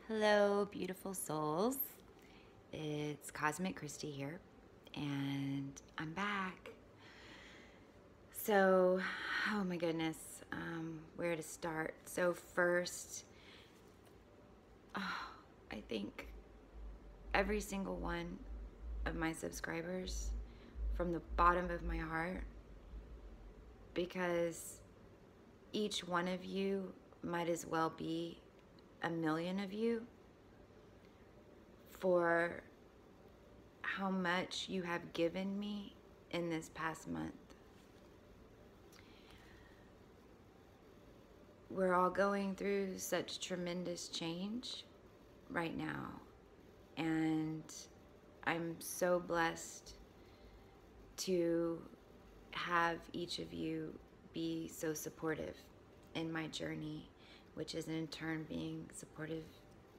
Hello, beautiful souls. It's Cosmic Christy here, and I'm back. So, oh my goodness, where to start? So first, I think every single one of my subscribers from the bottom of my heart, because each one of you might as well be a million of you, for how much you have given me in this past month. We're all going through such tremendous change right now, and I'm so blessed to have each of you be so supportive in my journey, which is in turn being supportive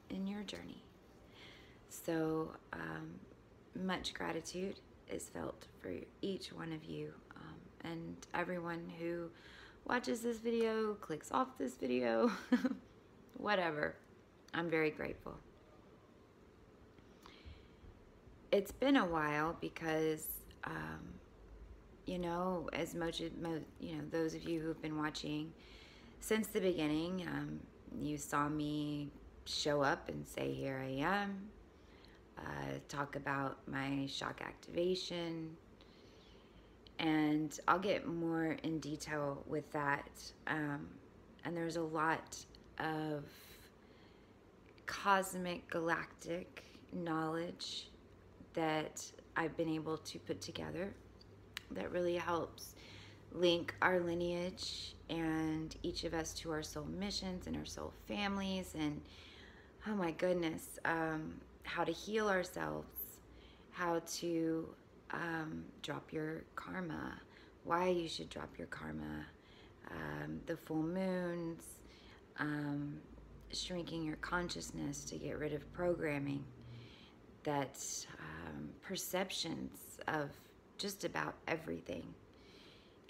in your journey. So much gratitude is felt for each one of you, and everyone who watches this video, clicks off this video, whatever. I'm very grateful. It's been a while because, you know, as much, those of you who've been watching since the beginning, you saw me show up and say, here I am, talk about my shock activation, and I'll get more in detail with that. And there's a lot of cosmic galactic knowledge that I've been able to put together that really helps link our lineage and each of us to our soul missions and our soul families, and oh my goodness, how to heal ourselves, how to drop your karma, why you should drop your karma, the full moons, shrinking your consciousness to get rid of programming, that perceptions of just about everything,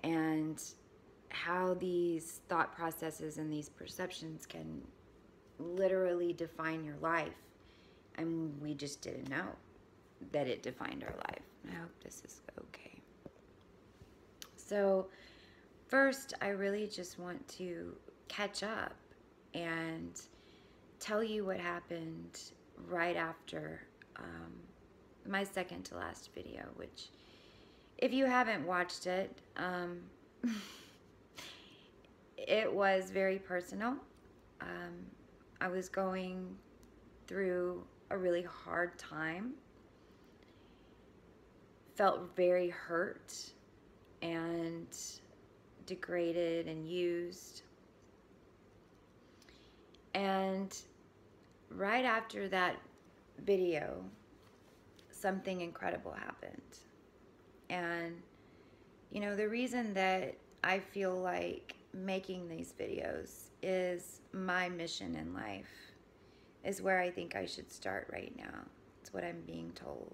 and how these thought processes and these perceptions can literally define your life. And we just didn't know that it defined our life. I hope this is okay. So first, I really just want to catch up and tell you what happened right after my second to last video, which, if you haven't watched it, it was very personal. I was going through a really hard time, felt very hurt and degraded and used. And right after that video, something incredible happened. And you know, the reason that I feel like making these videos is my mission in life, is where I think I should start right now. It's what I'm being told.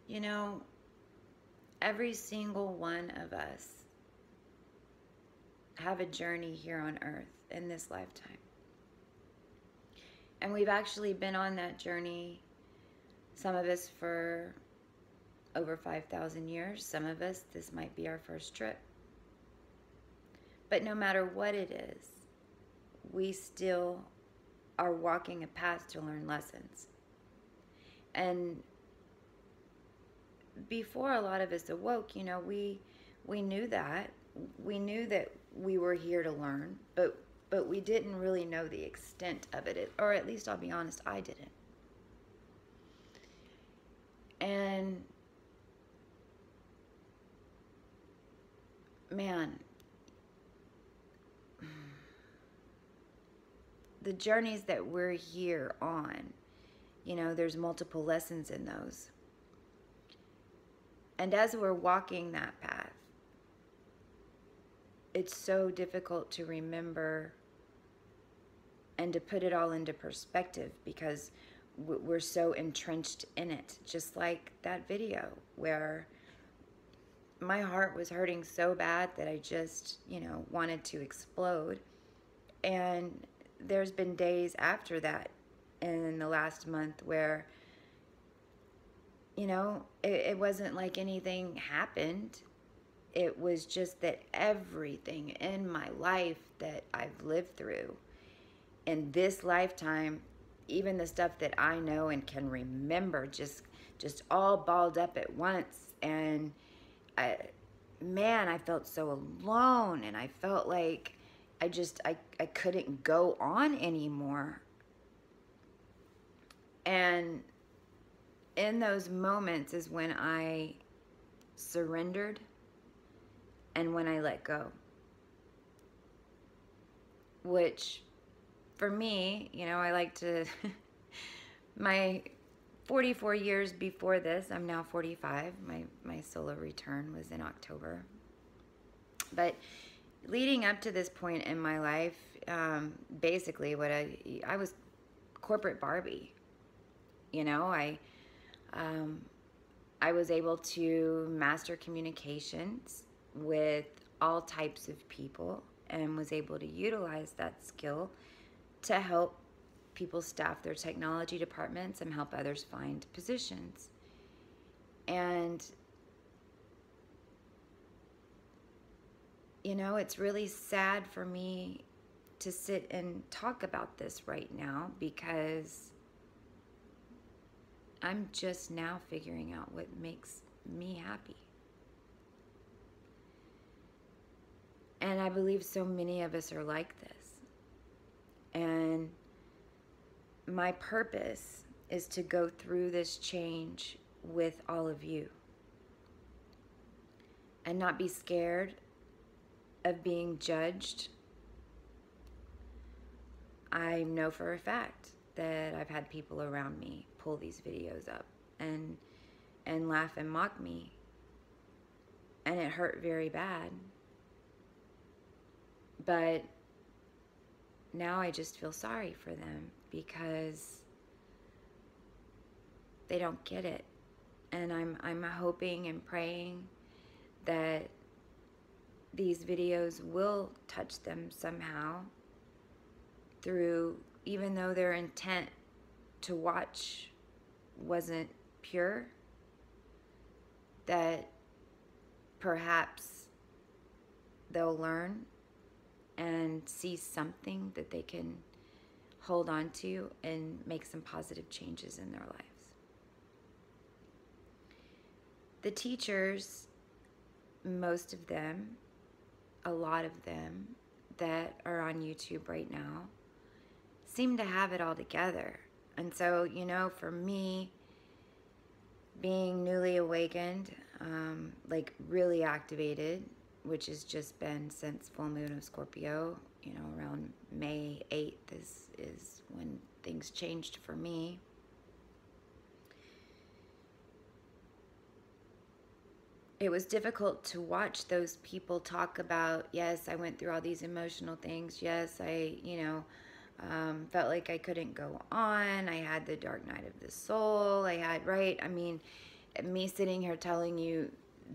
You know, every single one of us have a journey here on earth in this lifetime. And we've actually been on that journey, some of us for over 5,000 years. Some of us, this might be our first trip. But no matter what it is, we still are walking a path to learn lessons. And before a lot of us awoke, you know, we knew that. We knew that we were here to learn, but we didn't really know the extent of it, or at least I'll be honest, I didn't. And man, the journeys that we're here on, you know, there's multiple lessons in those. And as we're walking that path, it's so difficult to remember and to put it all into perspective, because we're so entrenched in it. Just like that video where my heart was hurting so bad that I just, you know, wanted to explode. And there's been days after that in the last month where, you know, it wasn't like anything happened. It was just that everything in my life that I've lived through in this lifetime, even the stuff that I know and can remember, just all balled up at once. And man, I felt so alone, and I felt like I couldn't go on anymore. And in those moments is when I surrendered and when I let go. Which, for me, you know, I like to, my 44 years before this, I'm now 45. My solar return was in October. But leading up to this point in my life, basically what I was corporate Barbie. You know, I was able to master communications with all types of people and was able to utilize that skill to help people staff their technology departments and help others find positions. And, you know, it's really sad for me to sit and talk about this right now because I'm just now figuring out what makes me happy. And I believe so many of us are like this. And my purpose is to go through this change with all of you and not be scared of being judged. I know for a fact that I've had people around me pull these videos up and laugh and mock me, and it hurt very bad. But now I just feel sorry for them because they don't get it. And I'm hoping and praying that these videos will touch them somehow through, even though their intent to watch wasn't pure, that perhaps they'll learn and see something that they can hold on to and make some positive changes in their lives. The teachers, most of them, a lot of them that are on YouTube right now, seem to have it all together. And so, you know, for me, being newly awakened, like really activated, which has just been since full moon of Scorpio, you know, around May 8th is when things changed for me. It was difficult to watch those people talk about, yes, I went through all these emotional things. Yes, I, you know, felt like I couldn't go on. I had the dark night of the soul. I had, right? I mean, me sitting here telling you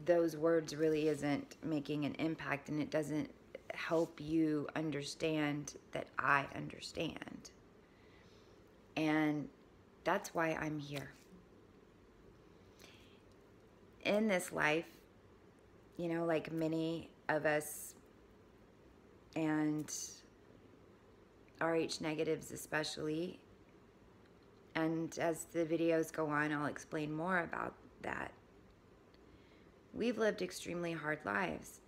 those words really isn't making an impact, and it doesn't help you understand that I understand. And that's why I'm here. In this life, you know, like many of us, and RH negatives especially, and as the videos go on, I'll explain more about that. We've lived extremely hard lives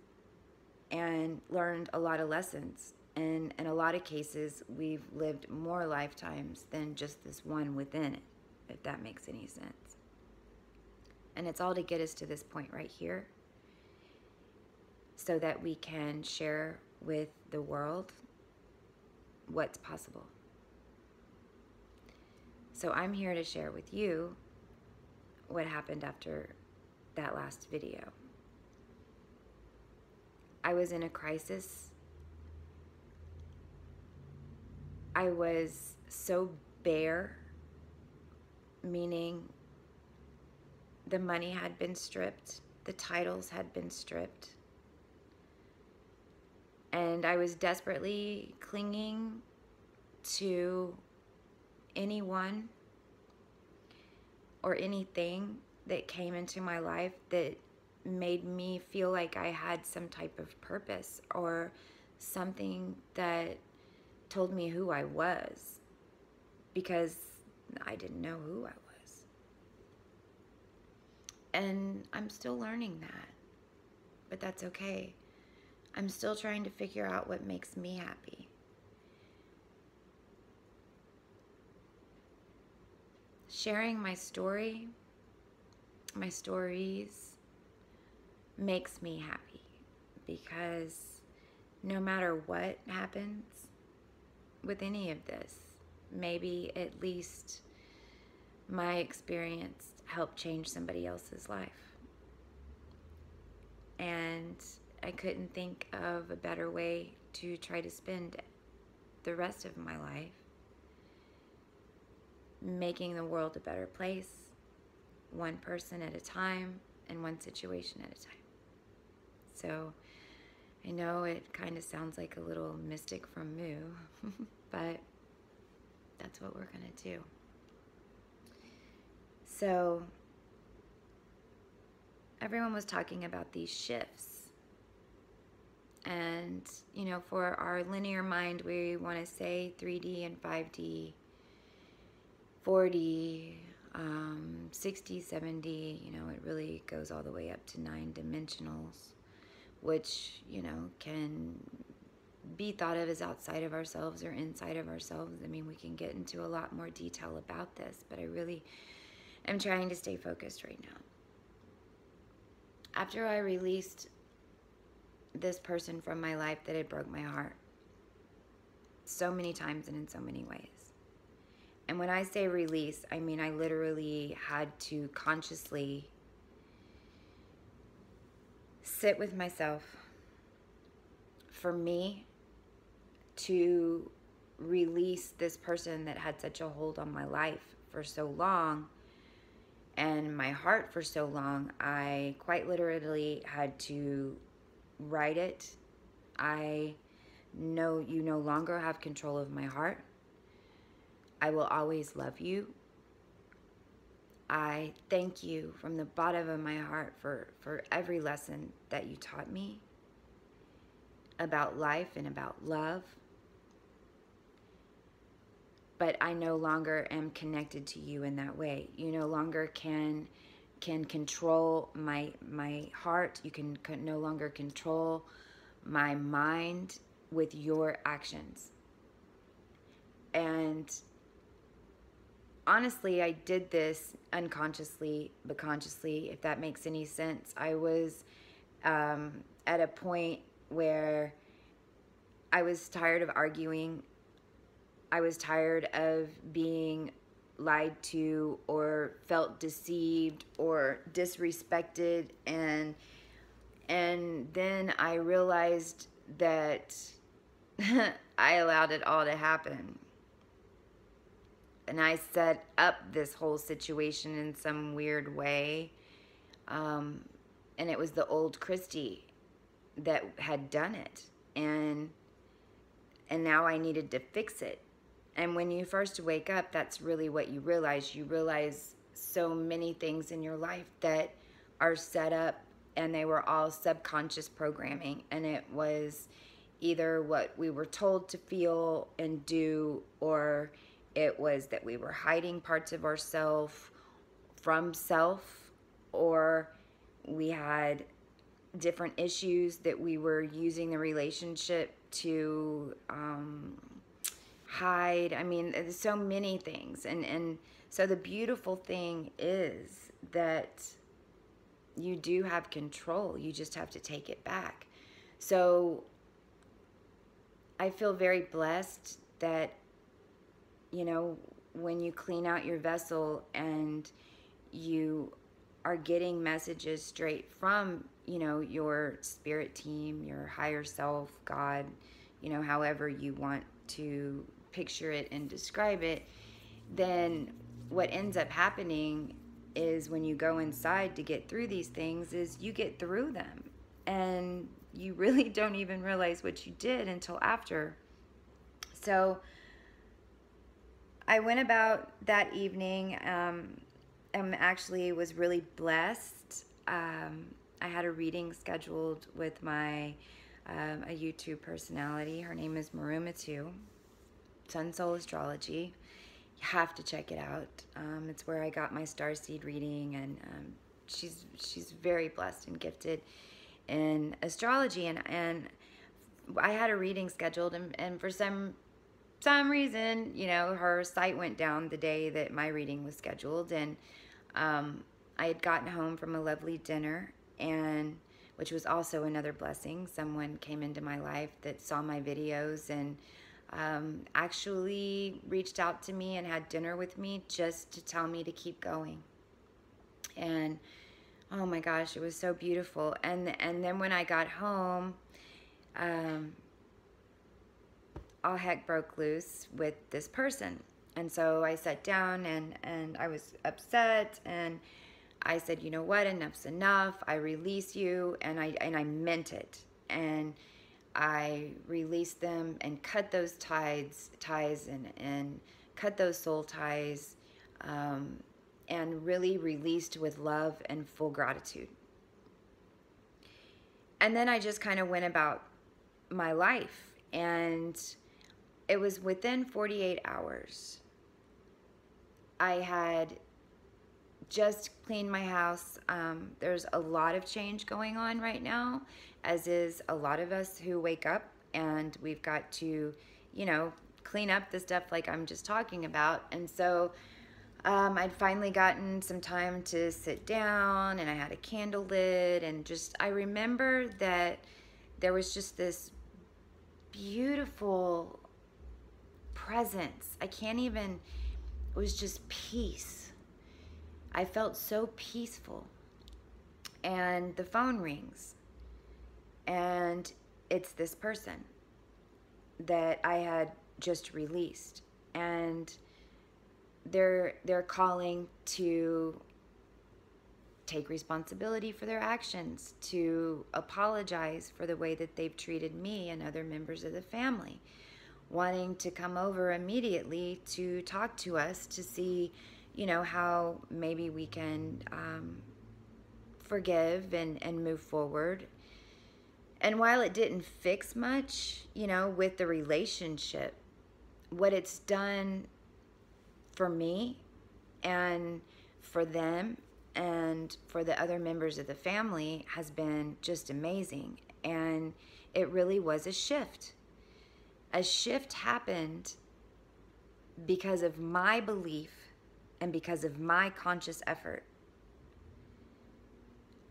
and learned a lot of lessons. And in a lot of cases, we've lived more lifetimes than just this one within it, if that makes any sense. And it's all to get us to this point right here so that we can share with the world what's possible. So I'm here to share with you what happened after that last video. I was in a crisis. I was so bare, meaning the money had been stripped, the titles had been stripped. And I was desperately clinging to anyone or anything that came into my life that made me feel like I had some type of purpose or something that told me who I was, because I didn't know who I was. And I'm still learning that, but that's okay. I'm still trying to figure out what makes me happy. Sharing my stories makes me happy, because no matter what happens with any of this, maybe at least my experience helped change somebody else's life. And I couldn't think of a better way to try to spend the rest of my life, making the world a better place, one person at a time and one situation at a time. So I know it kind of sounds like a little mystic from Moo, but that's what we're going to do. So everyone was talking about these shifts. And, you know, for our linear mind, we want to say 3D and 5D, 4D, 60, 70, you know, it really goes all the way up to 9 dimensionals, which, you know, can be thought of as outside of ourselves or inside of ourselves. I mean, we can get into a lot more detail about this, but I really am trying to stay focused right now. After I released this person from my life that had broke my heart so many times and in so many ways. And when I say release, I mean I literally had to consciously sit with myself for me to release this person that had such a hold on my life for so long and my heart for so long. I quite literally had to write it. I know you no longer have control of my heart. I will always love you. I thank you from the bottom of my heart for every lesson that you taught me about life and about love. But I no longer am connected to you in that way. You no longer can control my heart. You can no longer control my mind with your actions. And honestly, I did this unconsciously, but consciously, if that makes any sense. I was at a point where I was tired of arguing. I was tired of being lied to or felt deceived or disrespected, and then I realized that I allowed it all to happen. And I set up this whole situation in some weird way. And it was the old Christy that had done it. And now I needed to fix it. And when you first wake up, that's really what you realize. You realize so many things in your life that are set up, and they were all subconscious programming. And it was either what we were told to feel and do, or it was that we were hiding parts of ourselves from self, or we had different issues that we were using the relationship to hide. I mean, there's so many things. And so the beautiful thing is that you do have control. You just have to take it back. So I feel very blessed that, you know, when you clean out your vessel and you are getting messages straight from, you know, your spirit team, your higher self, God, you know, however you want to picture it and describe it, then what ends up happening is when you go inside to get through these things is you get through them. And you really don't even realize what you did until after. So I went about that evening, and actually was really blessed. I had a reading scheduled with my a YouTube personality. Her name is Marumatu, Sun Soul Astrology. You have to check it out. It's where I got my StarSeed reading, and she's very blessed and gifted in astrology. And I had a reading scheduled, and for some reason, you know, her site went down the day that my reading was scheduled, and I had gotten home from a lovely dinner, and which was also another blessing. Someone came into my life that saw my videos and actually reached out to me and had dinner with me just to tell me to keep going. And oh my gosh, it was so beautiful. And then when I got home, all heck broke loose with this person. And so I sat down, and I was upset, and I said, you know what, enough's enough. I release you, and I meant it. And I released them and cut those ties and cut those soul ties, and really released with love and full gratitude. And then I just kind of went about my life, and it was within 48 hours. I had just cleaned my house. There's a lot of change going on right now, as is a lot of us who wake up and we've got to, you know, clean up the stuff like I'm just talking about. And so I'd finally gotten some time to sit down, and I had a candle lit, and just, I remember that there was just this beautiful presence. I can't even, it was just peace. I felt so peaceful. And the phone rings, and it's this person that I had just released, and they're calling to take responsibility for their actions, to apologize for the way that they've treated me and other members of the family, wanting to come over immediately to talk to us to see, you know, how maybe we can forgive and move forward. And while it didn't fix much, you know, with the relationship, what it's done for me and for them and for the other members of the family has been just amazing. And it really was a shift. A shift happened because of my belief and because of my conscious effort.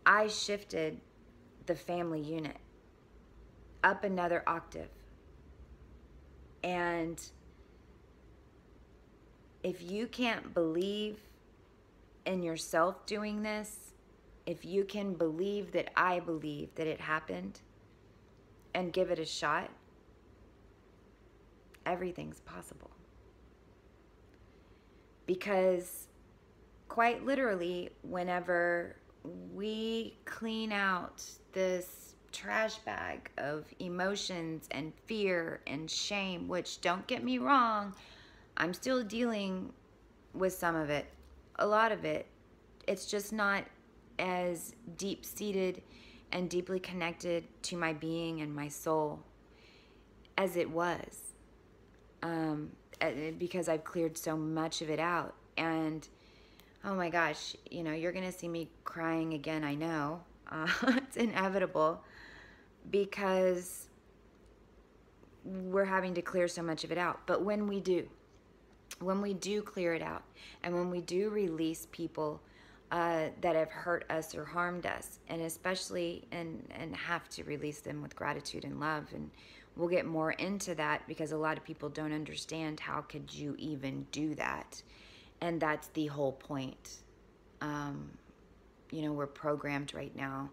I shifted the family unit up another octave. And if you can't believe in yourself doing this, if you can believe that I believe that it happened and give it a shot, everything's possible. Because quite literally, whenever we clean out this trash bag of emotions and fear and shame, which, don't get me wrong, I'm still dealing with some of it, a lot of it. It's just not as deep-seated and deeply connected to my being and my soul as it was, because I've cleared so much of it out. And oh my gosh, you know, you're gonna see me crying again, I know. It's inevitable, because we're having to clear so much of it out. But when we do clear it out, and when we do release people that have hurt us or harmed us, and especially and have to release them with gratitude and love, and we'll get more into that, because a lot of people don't understand how could you even do that. And that's the whole point. You know, we're programmed right now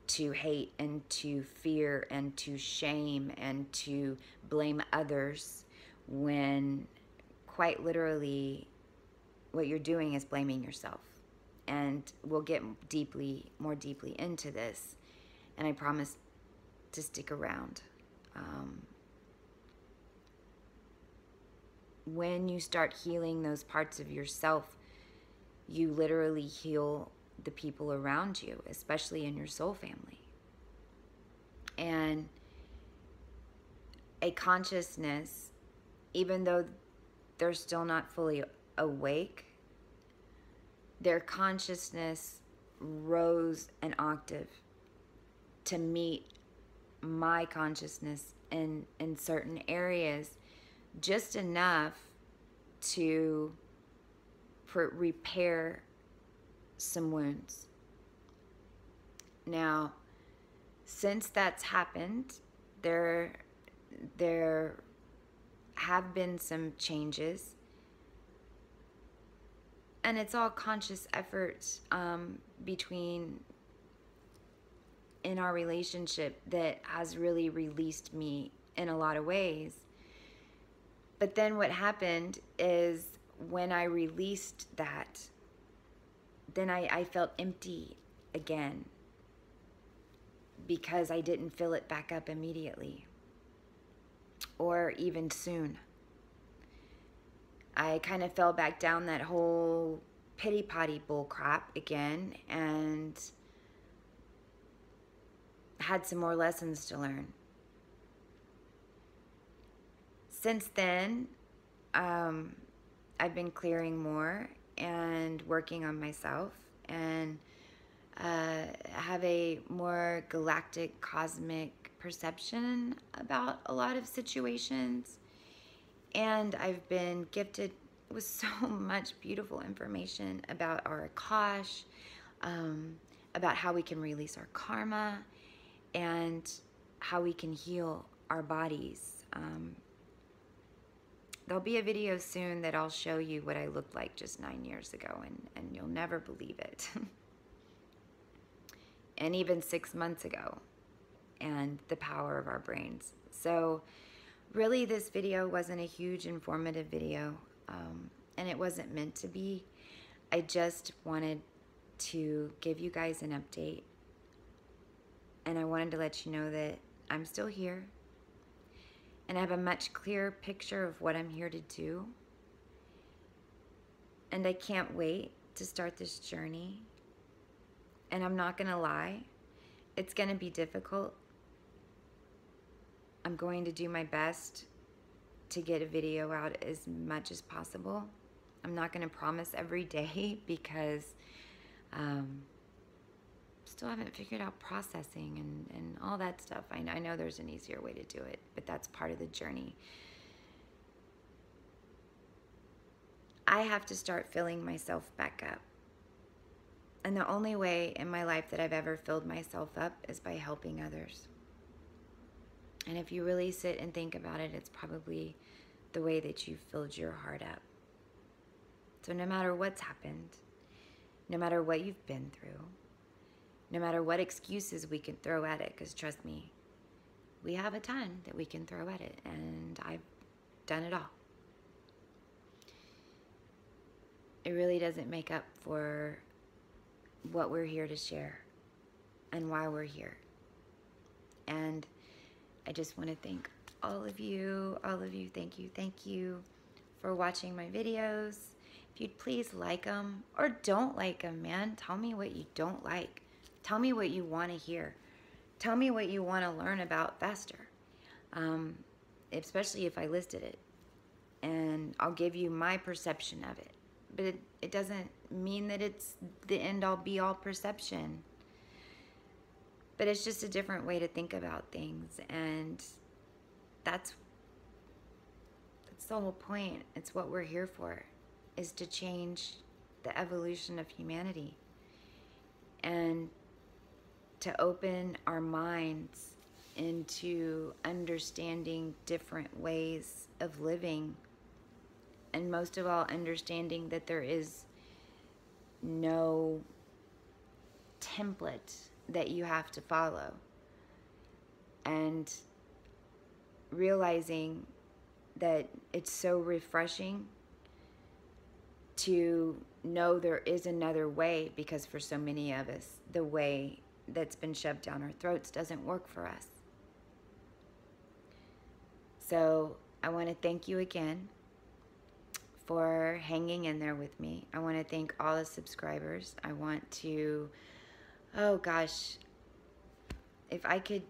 to hate and to fear and to shame and to blame others, when quite literally what you're doing is blaming yourself. And we'll get more deeply into this, and I promise to stick around. When you start healing those parts of yourself, you literally heal the people around you, especially in your soul family. And a consciousness, even though they're still not fully awake, their consciousness rose an octave to meet my consciousness in certain areas, just enough to repair some wounds. Now, since that's happened, there have been some changes, and it's all conscious efforts between in our relationship that has really released me in a lot of ways. But then what happened is, when I released that, then I felt empty again, because I didn't fill it back up immediately or even soon. I kind of fell back down that whole pity potty bull crap again, and had some more lessons to learn. Since then, I've been clearing more and working on myself, and have a more galactic, cosmic perception about a lot of situations. And I've been gifted with so much beautiful information about our Akash, about how we can release our karma, and how we can heal our bodies. There'll be a video soon that I'll show you what I looked like just 9 years ago, and you'll never believe it. And even 6 months ago, and the power of our brains. So really, this video wasn't a huge informative video, and it wasn't meant to be. I just wanted to give you guys an update, and I wanted to let you know that I'm still here, and I have a much clearer picture of what I'm here to do. And I can't wait to start this journey. And I'm not gonna lie, it's gonna be difficult. I'm going to do my best to get a video out as much as possible. I'm not gonna promise every day, because still haven't figured out processing and all that stuff. I know there's an easier way to do it, but that's part of the journey. I have to start filling myself back up. And the only way in my life that I've ever filled myself up is by helping others. And if you really sit and think about it, it's probably the way that you've filled your heart up. So no matter what's happened, no matter what you've been through, no matter what excuses we can throw at it, because trust me, we have a ton that we can throw at it, and I've done it all. It really doesn't make up for what we're here to share and why we're here. And I just want to thank all of you, thank you for watching my videos. If you'd please like them, or don't like them, man. Tell me what you don't like. Tell me what you want to hear. Tell me what you want to learn about faster, especially if I listed it. And I'll give you my perception of it. But it doesn't mean that it's the end-all be-all perception. But it's just a different way to think about things. And that's the whole point. It's what we're here for, is to change the evolution of humanity. And to open our minds into understanding different ways of living. And most of all, understanding that there is no template that you have to follow. And realizing that it's so refreshing to know there is another way, because for so many of us, the way that's been shoved down our throats doesn't work for us. So I want to thank you again for hanging in there with me. I want to thank all the subscribers. I want to, oh gosh, if I could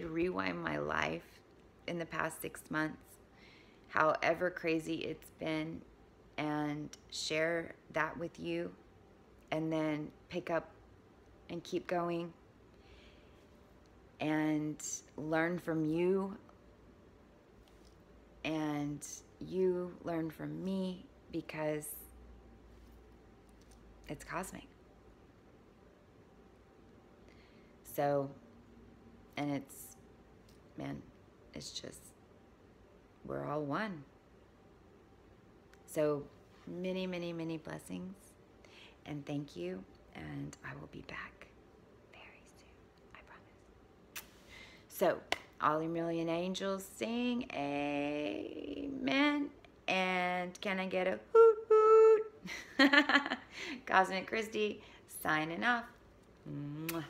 rewind my life in the past 6 months, however crazy it's been, and share that with you, and then pick up and keep going and learn from you, and you learn from me, because it's cosmic. So, and it's, man, it's just, we're all one. So many, many, many blessings, and thank you, and I will be back very soon, I promise. So, all your million angels sing amen, and can I get a hoot hoot? Cosmic Christy signing off. Mwah.